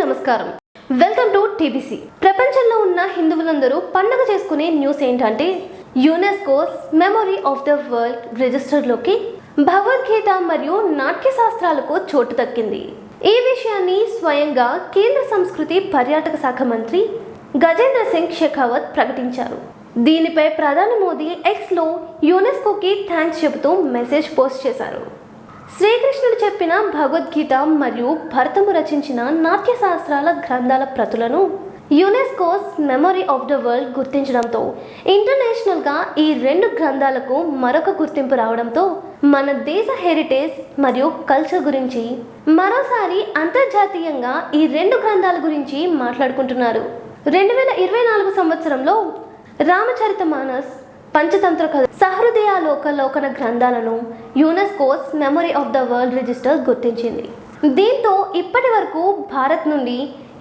నమస్కారం. Welcome to TBC. ప్రపంచంలో ఉన్న హిందువులందరూ పండుగ చేసుకునే న్యూస్ ఏంటంటే UNESCO's memory of the world రిజిస్టర్లోకి భగవద్గీత మరియు నాట్య శాస్త్రాలకు చోటు దక్కింది. ఈ విషయాన్ని స్వయంగా కేంద్ర సంస్కృతి పర్యాటక శాఖ మంత్రి గజేంద్ర సింగ్ షెకావత్ ప్రకటించారు. దీనిపై ప్రధాని మోదీ ఎక్స్లో యునెస్కోకి థ్యాంక్స్ చెబుతూ మెసేజ్ పోస్ట్ చేశారు. శ్రీకృష్ణుడు చెప్పిన భగవద్గీత మరియు భరతము రచించిన నాట్య శాస్త్రాల గ్రంథాల ప్రతులను UNESCO's memory of the world గుర్తించడంతో ఇంటర్నేషనల్గా ఈ రెండు గ్రంథాలకు మరొక గుర్తింపు రావడంతో మన దేశ హెరిటేజ్ మరియు కల్చర్ గురించి మరోసారి అంతర్జాతీయంగా ఈ రెండు గ్రంథాల గురించి మాట్లాడుకుంటున్నారు. 2024 సంవత్సరంలో రామచరితమానస్, పంచతంత్ర కథ, సహృదయాలోకన గ్రంథాలను UNESCO's memory of the world register గుర్తించింది. దీంతో ఇప్పటి వరకు భారత్ నుండి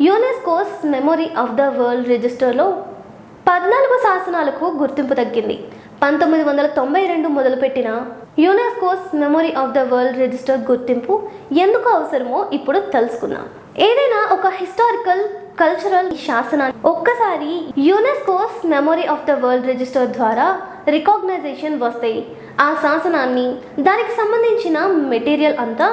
UNESCO's memory of the world రిజిస్టర్లో 14 శాసనాలకు గుర్తింపు దక్కింది. 1992 మొదలుపెట్టిన UNESCO's memory of the world register గుర్తింపు ఎందుకు అవసరమో ఇప్పుడు తెలుసుకుందాం. ఏదైనా ఒక హిస్టారికల్ కల్చరల్ శాసనాన్ని ఒక్కసారి UNESCO's memory of the world register ద్వారా రికాగ్నైజేషన్ వస్తే ఆ శాసనాన్ని, దానికి సంబంధించిన మెటీరియల్ అంతా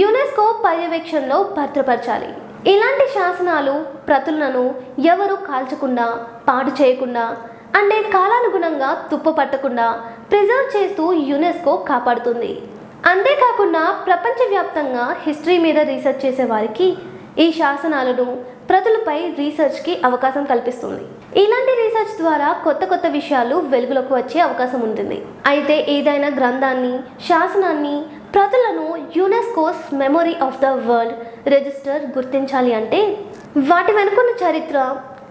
యునెస్కో పర్యవేక్షణలో భద్రపరచాలి. ఇలాంటి శాసనాలు ప్రతులను ఎవరు కాల్చకుండా, పాడు చేయకుండా, అంటే కాలానుగుణంగా తుప్పు పట్టకుండా ప్రిజర్వ్ చేస్తూ యునెస్కో కాపాడుతుంది. అంతేకాకుండా ప్రపంచవ్యాప్తంగా హిస్టరీ మీద రీసెర్చ్ చేసే వారికి ఈ శాసనాలను ప్రతులపై రీసెర్చ్కి అవకాశం కల్పిస్తుంది. ఇలాంటి రీసెర్చ్ ద్వారా కొత్త విషయాలు వెలుగులోకి వచ్చే అవకాశం ఉంటుంది. అయితే ఏదైనా గ్రంథాన్ని, శాసనాన్ని, ప్రతులను UNESCO's memory of the world register గుర్తించాలి అంటే వాటి వెనుకున్న చరిత్ర,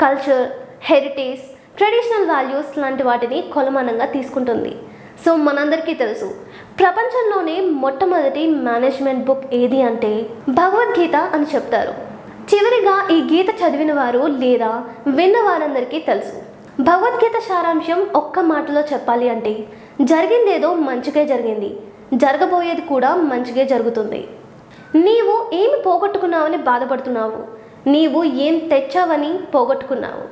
కల్చర్, హెరిటేజ్, ట్రెడిషనల్ వాల్యూస్ లాంటి వాటిని కొలమానంగా తీసుకుంటుంది. సో మనందరికీ తెలుసు, ప్రపంచంలోనే మొట్టమొదటి మేనేజ్మెంట్ బుక్ ఏది అంటే భగవద్గీత అని చెప్తారు. చివరిగా ఈ గీత చదివిన వారు లేదా విన్న వారందరికీ తెలుసు. భగవద్గీత సారాంశం ఒక్క మాటలో చెప్పాలి అంటే జరిగిందేదో మంచిగా జరిగింది, జరగబోయేది కూడా మంచిగా జరుగుతుంది. నీవు ఏమి పోగొట్టుకున్నావని బాధపడుతున్నావు, నీవు ఏం తెచ్చావని పోగొట్టుకున్నావు,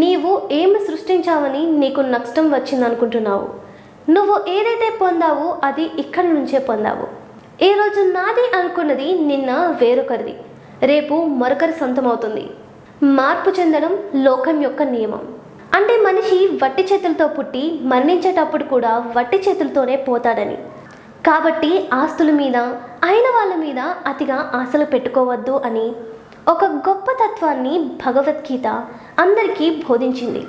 నీవు ఏమి సృష్టించావని నీకు నష్టం వచ్చిందనుకుంటున్నావు, నువ్వు ఏదైతే పొందావో అది ఇక్కడి నుంచే పొందావు. ఈరోజు నాది అనుకున్నది నిన్న వేరొకరిది, రేపు మరొకరి సొంతమవుతుంది. మార్పు చెందడం లోకం యొక్క నియమం. అంటే మనిషి వట్టి చేతులతో పుట్టి మరణించేటప్పుడు కూడా వట్టి చేతులతోనే పోతాడని. కాబట్టి ఆస్తుల మీద, అయిన వాళ్ళ మీద అతిగా ఆశలు పెట్టుకోవద్దు అని ఒక గొప్ప తత్వాన్ని భగవద్గీత అందరికీ బోధించింది.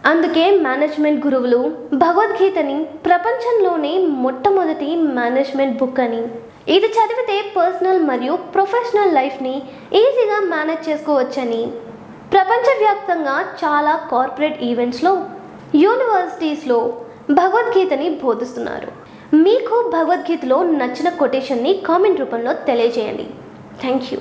అందుకే మేనేజ్మెంట్ గురువులు భగవద్గీతని ప్రపంచంలోనే మొట్టమొదటి మేనేజ్మెంట్ బుక్ అని, ఇది చదివితే పర్సనల్ మరియు ప్రొఫెషనల్ లైఫ్ని ఈజీగా మేనేజ్ చేసుకోవచ్చని ప్రపంచవ్యాప్తంగా చాలా కార్పొరేట్ ఈవెంట్స్లో, యూనివర్సిటీస్లో భగవద్గీతని బోధిస్తున్నారు. మీకు భగవద్గీతలో నచ్చిన కొటేషన్ని కామెంట్ రూపంలో తెలియజేయండి. Thank you.